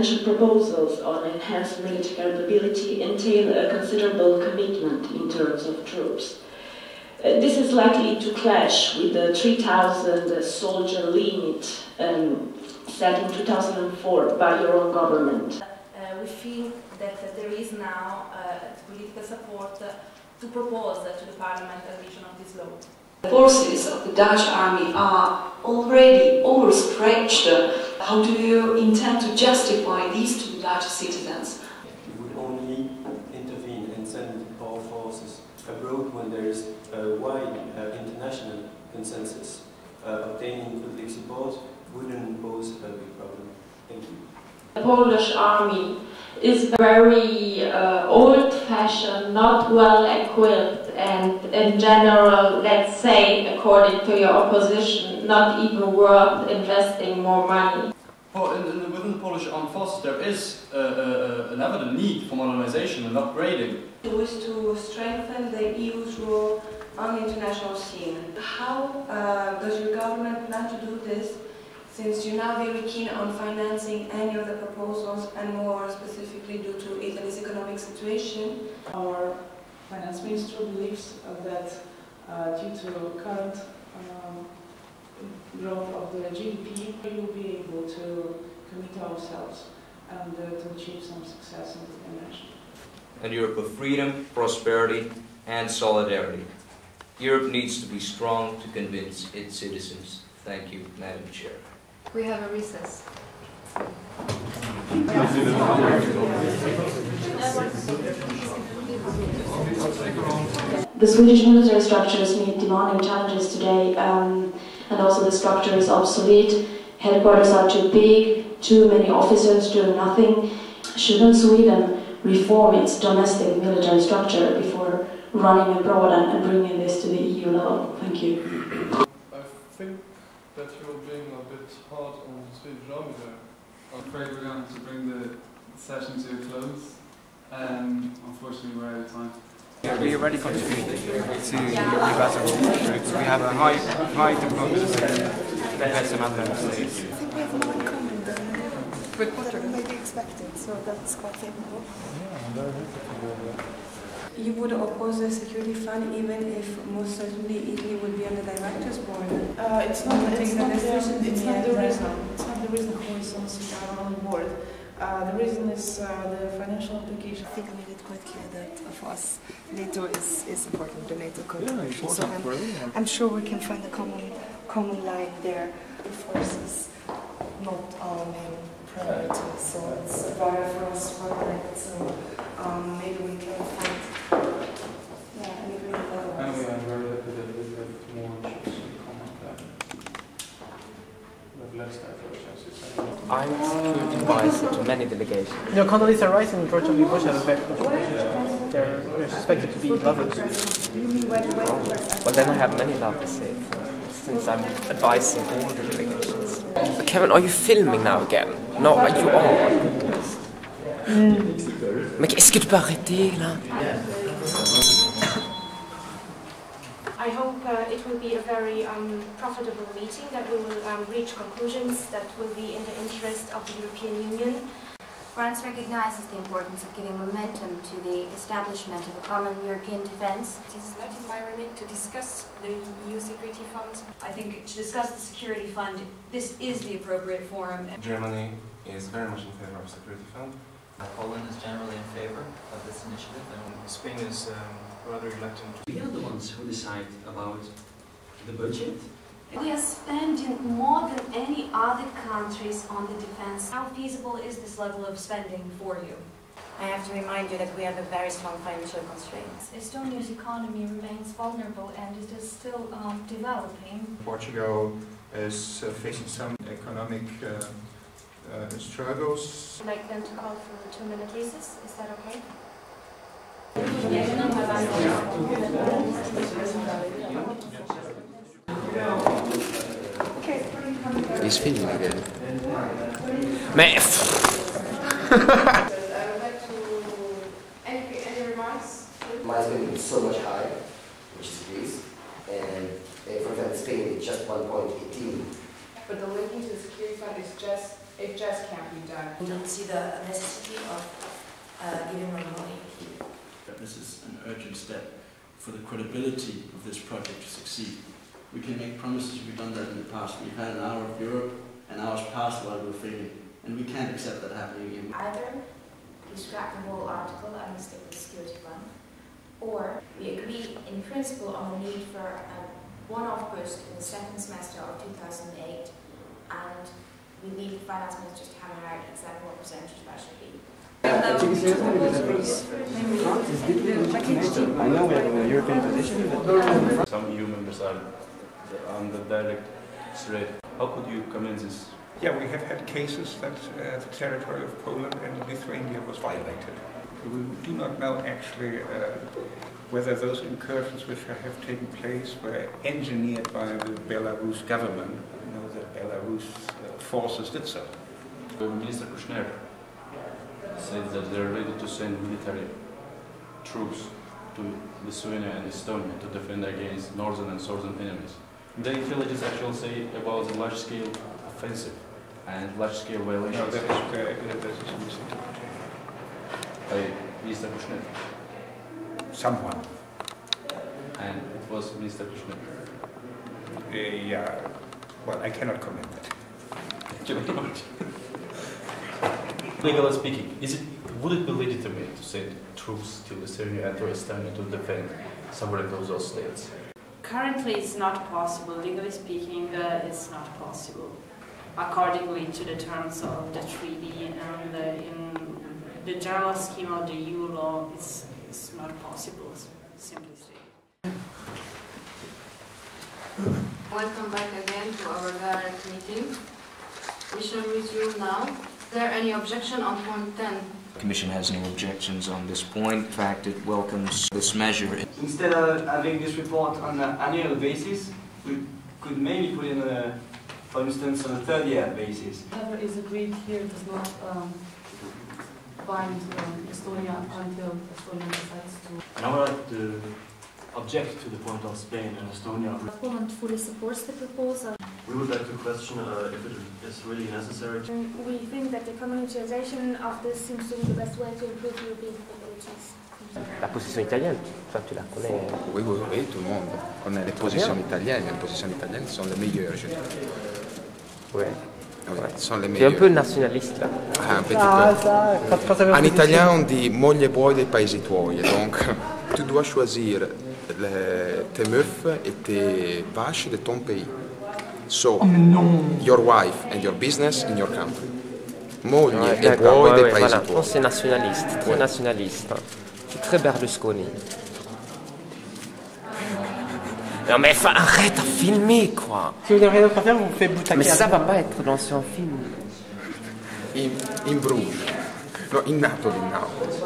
potential proposals on enhanced military capability entail a considerable commitment in terms of troops. This is likely to clash with the 3,000 soldier limit set in 2004 by your own government. We feel that there is now political support to propose to the Parliament a revision of this law. The forces of the Dutch army are already overstretched. How do you intend to justify these to Dutch citizens? We would only intervene and send our forces abroad when there is a wide international consensus. Obtaining public support wouldn't pose a big problem. Thank you. The Polish army is very old-fashioned, not well-equipped, and in general, let's say, according to your opposition, not even worth investing more money. Within the Polish armed forces, there is an evident need for modernization and upgrading. We wish to strengthen the EU's role on the international scene. How does your government plan to do this, since you're now very keen on financing any of the proposals, and more specifically due to Italy's economic situation? Our finance minister believes that due to current growth of the GDP, we will be able to commit ourselves and to achieve some success in the dimension. An Europe of freedom, prosperity and solidarity. Europe needs to be strong to convince its citizens. Thank you, Madam Chair. We have a recess. The Swedish military structures meet demanding challenges today, and also the structure is obsolete. Headquarters are too big, too many officers doing nothing. Shouldn't Sweden reform its domestic military structure before running abroad and bringing this to the EU level? Thank you. I think that you're being a bit hard on the Swedish army there. I'm afraid we're going to have to bring the session to a close. Unfortunately, we're out of time. We already contributed to universal troops. We have a high diplomacy compared to other member states. I think we have more in common than maybe expected, so that's quite favorable. Yeah, I'm very happy. You would oppose the security fund even if most certainly Italy would be on the director's board? It's not the reason who is on the board. The reason is the financial implication. I think I made it quite clear that for us, NATO is important, the NATO contribution. So I'm sure we can find a common line there. The force is not our main priority, so it's better for us to connect. So maybe we can find an agreement otherwise. Anyway, I'm very happy that we have more issues in common there. We have less divergences. I'm security advisor to many delegations. No, Condoleezza Rice and George W. Bush have a very good contribution. They're suspected to be lovers. Well, then I have many lovers here, since I'm advising all the delegations. Kevin, are you filming now again? No, you are. Mais est-ce que tu peux arrêter là? I hope it will be a very profitable meeting, that we will reach conclusions that will be in the interest of the European Union. France recognizes the importance of giving momentum to the establishment of a common European defence. It is not in my remit to discuss the EU security fund. I think to discuss the security fund, this is the appropriate forum. Germany is very much in favor of security fund. Poland is generally in favor of this initiative, and Spain is rather reluctant. We are the ones who decide about the budget. We are spending more than any other countries on the defense. How feasible is this level of spending for you? I have to remind you that we have a very strong financial constraints. Estonia's economy remains vulnerable and it is still developing. Portugal is facing some economic struggles. I'd like them to call for a 2-minute recess. Is that okay? He's filming again. Man. Any remarks? My spending is so much higher, which is Greece, and for example, Spain is just 1.18. But the linking to the security fund is just It just can't be done. I don't see the necessity of giving more money. This is an urgent step for the credibility of this project to succeed. We can make promises, we've done that in the past. We've had an hour of Europe, and hours passed while we were filming, and we can't accept that happening again. Either we scrap the whole article and we stick with the security fund, or we agree in principle on the need for a one-off boost in the second semester of 2008, and we leave the finance ministers to hammer out exactly what percentage that should be. I know we have a European position, but some EU members are on the direct threat. How could you comment this? Yeah, we have had cases that the territory of Poland and Lithuania was violated. We do not know actually whether those incursions which have taken place were engineered by the Belarus government. We know that Belarus forces did so. Minister Kushner said that they are ready to send military troops to Lithuania and Estonia to defend against northern and southern enemies. The intelligence actually say about the large-scale offensive and large-scale violations. No, that is a misinterpretation. By Minister Kushner. Someone. And it was Minister Kushner. Yeah, well, I cannot comment that. Thank you very much. Legally speaking, would it be legitimate to send troops to Lithuania and to Estonia to defend sovereignty of those states? Currently, it's not possible. Legally speaking, it's not possible. Accordingly to the terms of the treaty and in the general scheme of the EU law, it's not possible, simply stated. Welcome back again to our direct meeting. We shall resume now. Is there any objection on point 10? The Commission has no objections on this point. In fact, it welcomes this measure. Instead of having this report on an annual basis, we could maybe put in for instance, on a third-year basis. Whatever is agreed here does not bind Estonia until Estonia decides to. And I would like to object to the point of Spain and Estonia. Poland fully supports the proposal. We would like to question if it is really necessary. We think that the communitarization of this seems to be the best way to improve European capabilities. La position italienne, enfin tu la connais. Oui, oui, oui, tout le monde. On a les positions italiennes sont les meilleures, je trouve. Ouais. Oui, sont les Tu es meilleures. un peu nationaliste là. Ah, un petit peu. En italien on dit moglie buoi dei paesi tuoi, donc tu dois choisir tes meufs et tes vaches de ton pays. So, your wife and your business in your country. Moglie e buoi dei paesi voilà. tuoi. C'est nationaliste, très nationaliste. C'est très Berlusconi. Non mais arrête à filmer quoi. Si vous n'avez rien d'autre à faire, vous faites boutaquer. Mais ça va pas être dans son film. In Bruges. No, in Natolin now.